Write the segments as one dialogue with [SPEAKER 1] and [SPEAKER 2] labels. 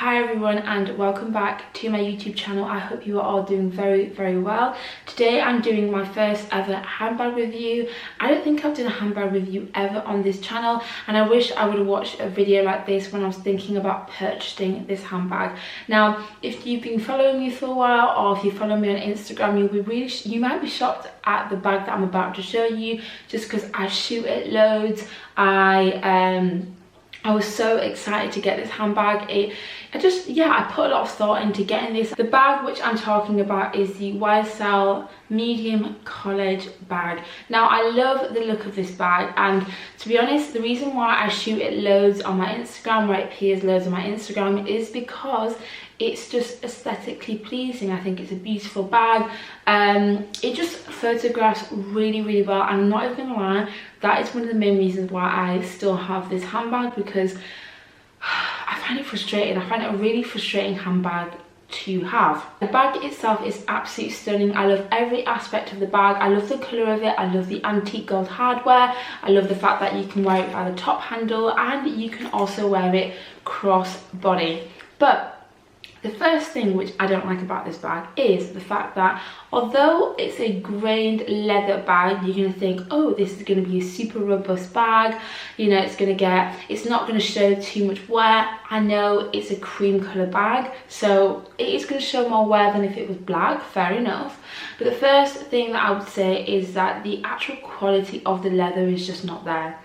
[SPEAKER 1] Hi everyone and welcome back to my YouTube channel. I hope you are all doing very well. Today I'm doing my first ever handbag review. I don't think I've done a handbag review ever on this channel, and I wish I would have watched a video like this when I was thinking about purchasing this handbag. Now, if you've been following me for a while, or if you follow me on Instagram, you might be shocked at the bag that I'm about to show you, just because I shoot it loads. I was so excited to get this handbag. I put a lot of thought into getting this. The bag which I'm talking about is the YSL medium college bag. Now, I love the look of this bag, and to be honest, the reason why I shoot it loads on my Instagram, where it appears loads on my Instagram, is because it's just aesthetically pleasing. I think it's a beautiful bag. It just photographs really well, and I'm not even gonna lie, that is one of the main reasons why I still have this handbag, because I find it frustrating. I find it a really frustrating handbag to have. The bag itself is absolutely stunning. I love every aspect of the bag. I love the colour of it. I love the antique gold hardware. I love the fact that you can wear it by the top handle, and you can also wear it cross body. But the first thing which I don't like about this bag is the fact that although it's a grained leather bag, you're going to think, oh, this is going to be a super robust bag, you know, it's not going to show too much wear. I know it's a cream colour bag, so it is going to show more wear than if it was black, fair enough. But the first thing that I would say is that the actual quality of the leather is just not there.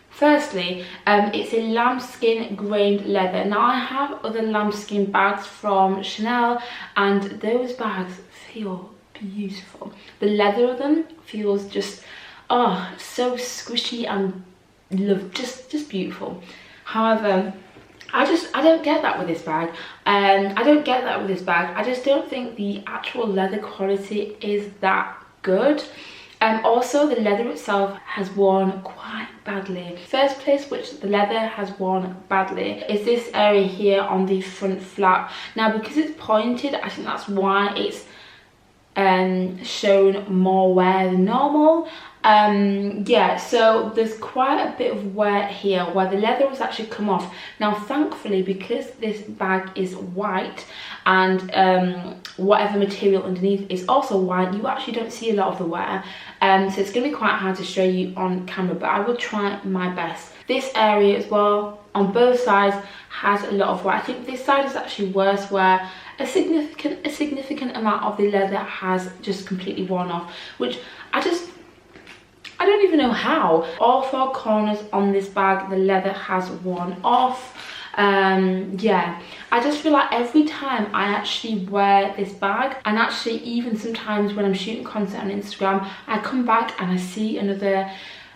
[SPEAKER 1] Firstly, it's a lambskin grained leather. Now, I have other lambskin bags from Chanel, and those bags feel beautiful. The leather of them feels just, oh, so squishy and just beautiful. However, I don't get that with this bag. I just don't think the actual leather quality is that good. Also, the leather itself has worn quite badly. First place which the leather has worn badly is this area here on the front flap. Now, because it's pointed, I think that's why it's shown more wear than normal. So there's quite a bit of wear here where the leather has actually come off. Now, thankfully, because this bag is white and whatever material underneath is also white, you actually don't see a lot of the wear. So it's going to be quite hard to show you on camera, but I will try my best. This area as well, on both sides, has a lot of wear. I think this side is actually worse, where a significant amount of the leather has just completely worn off, which I don't even know how. All four corners on this bag, the leather has worn off. I just feel like every time I actually wear this bag, and actually even sometimes when I'm shooting content on Instagram, I come back and I see another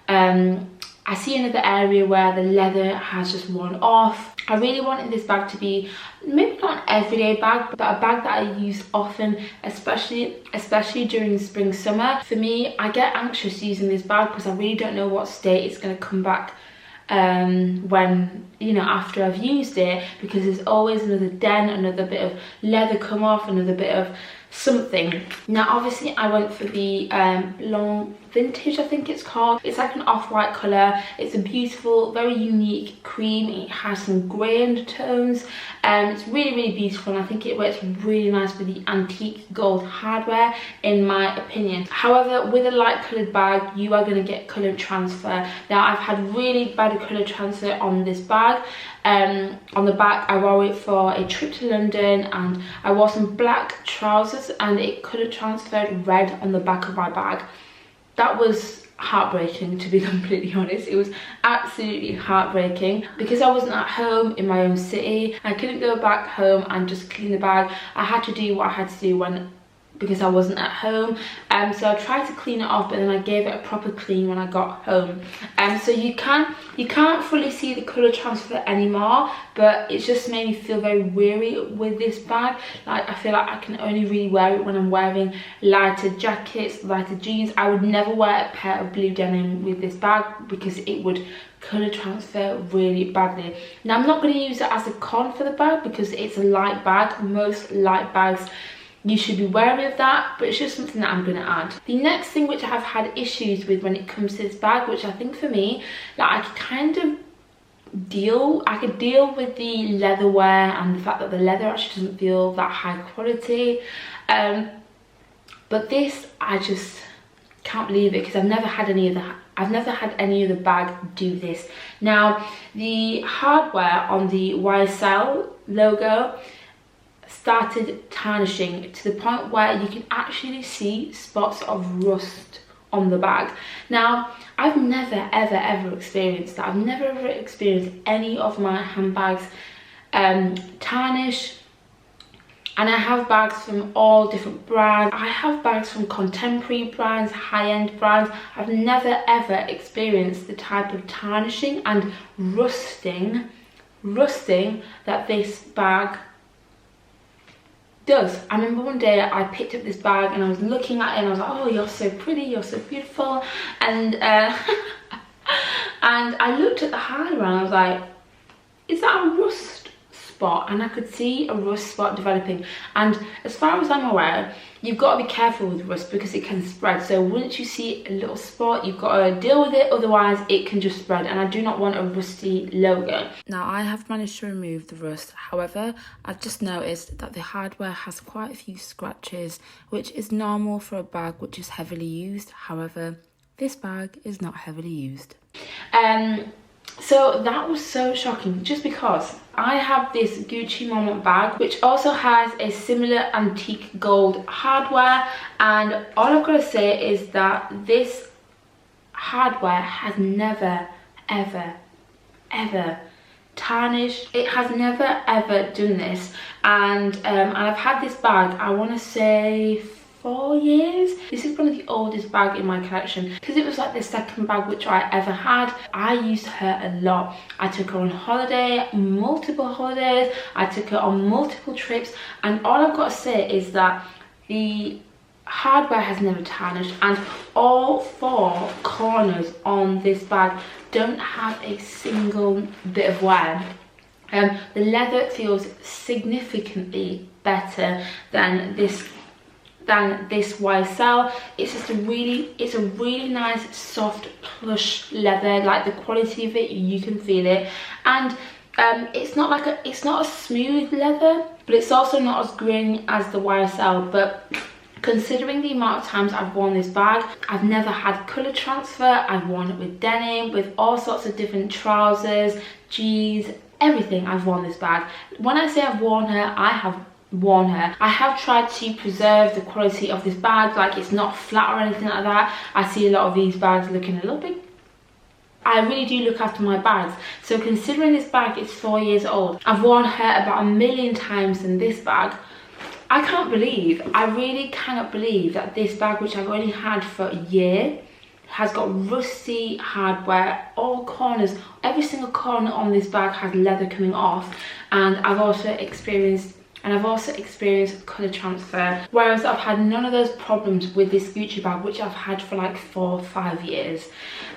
[SPEAKER 1] area where the leather has just worn off. I really wanted this bag to be maybe not an everyday bag, but a bag that I use often, especially during spring summer. For me, I get anxious using this bag because I really don't know what state it's going to come back when, you know, after I've used it, because there's always another dent, another bit of leather come off, another bit of something. Now, obviously I went for the long vintage, I think it's called. It's like an off-white colour. It's a beautiful, very unique cream. It has some grey undertones, and it's really beautiful, and I think it works really nice with the antique gold hardware, in my opinion. However, with a light coloured bag, you are going to get colour transfer. Now, I've had really bad colour transfer on this bag. On the back, I wore it for a trip to London, and I wore some black trousers, and it colour transferred red on the back of my bag. That was heartbreaking, to be completely honest. It was absolutely heartbreaking, because I wasn't at home in my own city. I couldn't go back home and just clean the bag. I had to do what I had to do because I wasn't at home. So I tried to clean it off, but then I gave it a proper clean when I got home. So you can't fully see the colour transfer anymore, but it's just made me feel very weary with this bag. Like, I feel like I can only really wear it when I'm wearing lighter jackets, lighter jeans. I would never wear a pair of blue denim with this bag, because it would colour transfer really badly. Now, I'm not going to use it as a con for the bag, because it's a light bag. Most light bags, you should be wary of that, but it's just something that I'm going to add. The next thing which I've had issues with when it comes to this bag, which I think for me, like, I kind of I could deal with the leather wear and the fact that the leather actually doesn't feel that high quality, but this, I just can't believe it, because I've never had any other bag do this. Now, the hardware on the YSL logo started tarnishing to the point where you can actually see spots of rust on the bag. Now, I've never ever experienced that. I've never ever experienced any of my handbags tarnish. And I have bags from all different brands. I have bags from contemporary brands, high-end brands. I've never ever experienced the type of tarnishing and rusting that this bag does. I remember one day I picked up this bag and I was looking at it and I was like, oh, you're so pretty, you're so beautiful. And and I looked at the hardware and I was like, is that a rust spot? And I could see a rust spot developing. And as far as I'm aware, you've got to be careful with rust because it can spread. So once you see a little spot, you've got to deal with it, otherwise it can just spread, and I do not want a rusty logo. Now, I have managed to remove the rust. However, I've just noticed that the hardware has quite a few scratches, which is normal for a bag which is heavily used. However, this bag is not heavily used. So that was so shocking, just because I have this Gucci Moment bag which also has a similar antique gold hardware, and all I've got to say is that this hardware has never ever tarnished. It has never ever done this, and I've had this bag, I want to say 4 years. This is one of the oldest bag in my collection because it was like the second bag which I ever had. I used her a lot. I took her on holiday, multiple holidays. I took her on multiple trips, and all I've got to say is that the hardware has never tarnished, and all 4 corners on this bag don't have a single bit of wear. The leather feels significantly better than this YSL. It's just a really nice soft plush leather. Like, the quality of it, you can feel it, and it's not a smooth leather, but it's also not as grainy as the YSL. But considering the amount of times I've worn this bag, I've never had colour transfer. I've worn it with denim, with all sorts of different trousers, jeans, everything. I've worn this bag. When I say I've worn her, I have worn her. I have tried to preserve the quality of this bag, like it's not flat or anything like that. I see a lot of these bags looking a little bit. I really do look after my bags. So considering this bag is 4 years old, I've worn her about 1 million times in this bag. I really cannot believe that this bag, which I've only had for a year, has got rusty hardware, all corners, every single corner on this bag has leather coming off, and I've also experienced colour transfer, whereas I've had none of those problems with this Gucci bag, which I've had for like 4 or 5 years.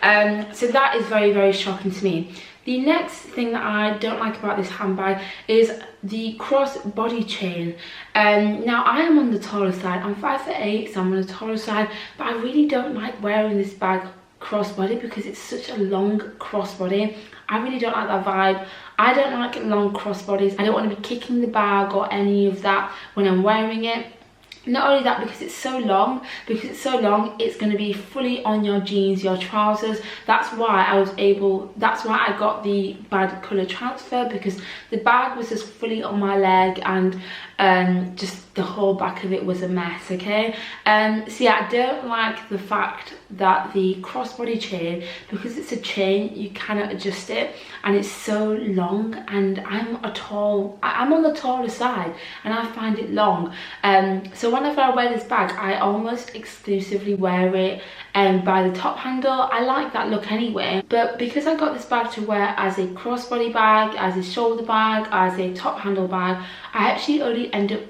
[SPEAKER 1] So that is very shocking to me. The next thing that I don't like about this handbag is the crossbody chain. Now, I am on the taller side. I'm 5'8", so I'm on the taller side, but I really don't like wearing this bag crossbody because it's such a long crossbody. I really don't like that vibe. I don't like long crossbodies. I don't want to be kicking the bag or any of that when I'm wearing it. Not only that, because it's so long, it's going to be fully on your jeans, your trousers. That's why I got the bad colour transfer, because the bag was just fully on my leg, and just the whole back of it was a mess, okay? So yeah, I don't like the fact that the crossbody chain, because it's a chain, you cannot adjust it, and it's so long, and I'm on the taller side, and I find it long. So whenever I wear this bag, I almost exclusively wear it by the top handle. I like that look anyway, but because I got this bag to wear as a crossbody bag, as a shoulder bag, as a top handle bag, I actually only end up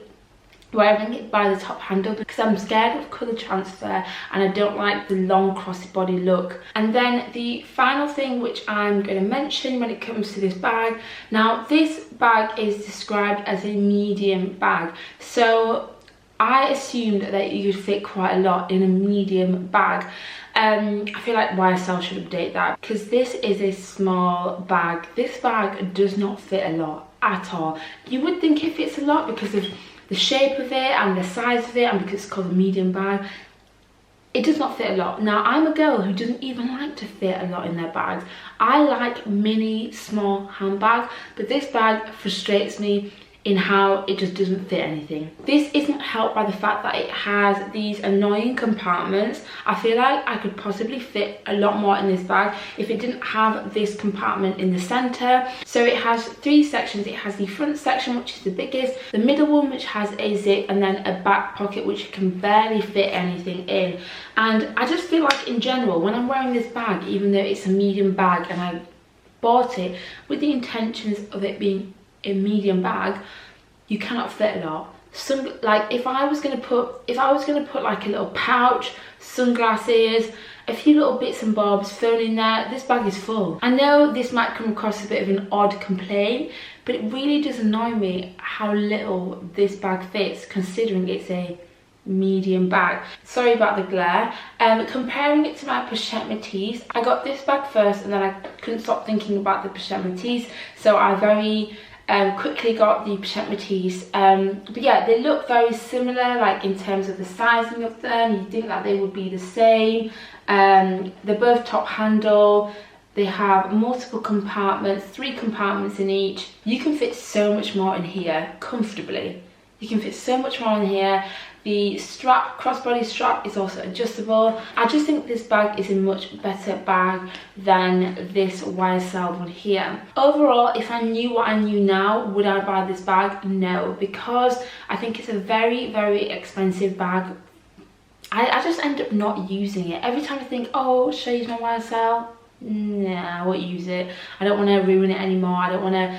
[SPEAKER 1] wearing it by the top handle because I'm scared of colour transfer and I don't like the long crossbody look. And then the final thing which I'm going to mention when it comes to this bag, now this bag is described as a medium bag, so I assumed that you could fit quite a lot in a medium bag. I feel like YSL should update that, because this is a small bag. This bag does not fit a lot at all. You would think it fits a lot because of the shape of it and the size of it, and because it's called a medium bag. It does not fit a lot. Now, I'm a girl who doesn't even like to fit a lot in their bags. I like mini, small handbags, but this bag frustrates me in how it just doesn't fit anything. This isn't helped by the fact that it has these annoying compartments. I feel like I could possibly fit a lot more in this bag if it didn't have this compartment in the center. So it has 3 sections. It has the front section, which is the biggest, the middle one, which has a zip, and then a back pocket, which you can barely fit anything in. And I just feel like in general, when I'm wearing this bag, even though it's a medium bag and I bought it with the intentions of it being a medium bag, you cannot fit a lot. Like if I was gonna put like a little pouch, sunglasses, a few little bits and bobs, phone in there, this bag is full. I know this might come across a bit of an odd complaint, but it really does annoy me how little this bag fits, considering it's a medium bag. Sorry about the glare. Comparing it to my Pochette Métis, I got this bag first and then I couldn't stop thinking about the Pochette Métis, so I very quickly got the Pochette Métis. But yeah, they look very similar, like in terms of the sizing of them. You'd think that they would be the same. They're both top handle. They have multiple compartments, 3 compartments in each. You can fit so much more in here comfortably. You can fit so much more in here. The strap, crossbody strap, is also adjustable. I just think this bag is a much better bag than this YSL one here. Overall, if I knew what I knew now, would I buy this bag? No, because I think it's a very, very expensive bag. I just end up not using it. Every time I think, oh, should I use my YSL? Nah, I won't use it. I don't want to ruin it anymore. I don't want to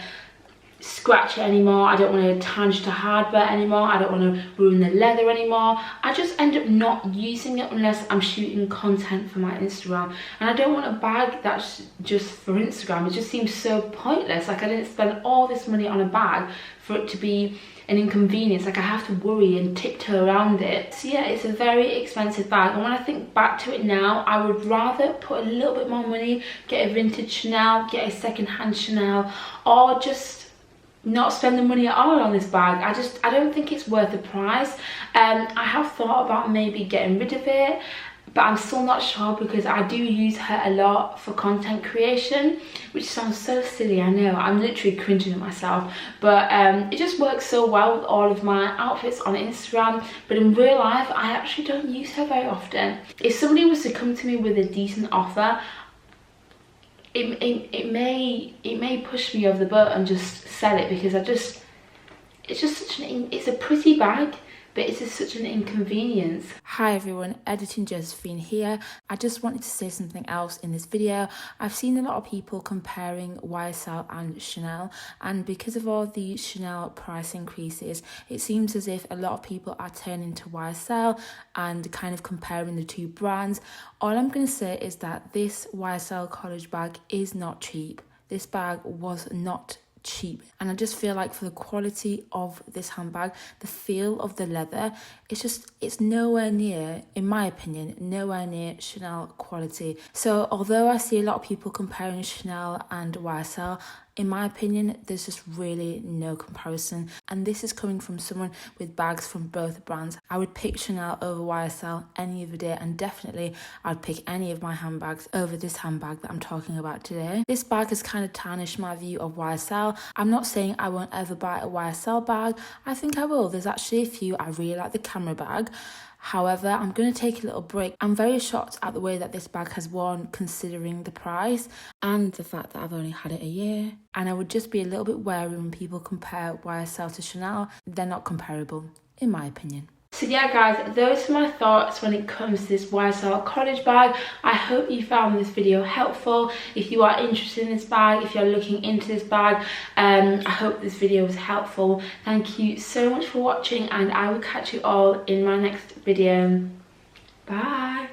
[SPEAKER 1] scratch it anymore. I don't want to tarnish the hardware anymore. I don't want to ruin the leather anymore. I just end up not using it unless I'm shooting content for my Instagram, and I don't want a bag that's just for Instagram. It just seems so pointless. Like I didn't spend all this money on a bag for it to be an inconvenience. Like I have to worry and tiptoe around it. So yeah, it's a very expensive bag, and when I think back to it now, I would rather put a little bit more money, get a vintage Chanel, get a second-hand Chanel, or just not spend the money at all on this bag. I don't think it's worth the price. I have thought about maybe getting rid of it, but I'm still not sure because I do use her a lot for content creation, which sounds so silly, I know. I'm literally cringing at myself, but it just works so well with all of my outfits on Instagram. But in real life, I actually don't use her very often. If somebody was to come to me with a decent offer, it may push me over the boat and just sell it, because it's just such it's a pretty bag, but it's just such an inconvenience. Hi everyone, Editing Josephine here. I just wanted to say something else in this video. I've seen a lot of people comparing YSL and Chanel, and because of all the Chanel price increases, it seems as if a lot of people are turning to YSL and kind of comparing the 2 brands. All I'm going to say is that this YSL college bag is not cheap. This bag was not cheap, and I just feel like for the quality of this handbag, the feel of the leather, it's nowhere near, in my opinion, nowhere near Chanel quality. So although I see a lot of people comparing Chanel and YSL, in my opinion, there's just really no comparison. And this is coming from someone with bags from both brands. I would pick Chanel over YSL any other day, and definitely I'd pick any of my handbags over this handbag that I'm talking about today. This bag has kind of tarnished my view of YSL. I'm not saying I won't ever buy a YSL bag. I think I will. There's actually a few. I really like the camera bag. However, I'm going to take a little break. I'm very shocked at the way that this bag has worn, considering the price and the fact that I've only had it a year. And I would just be a little bit wary when people compare YSL to Chanel. They're not comparable, in my opinion. So yeah guys, those are my thoughts when it comes to this YSL college bag. I hope you found this video helpful. If you are interested in this bag, if you're looking into this bag, I hope this video was helpful. Thank you so much for watching, and I will catch you all in my next video. Bye.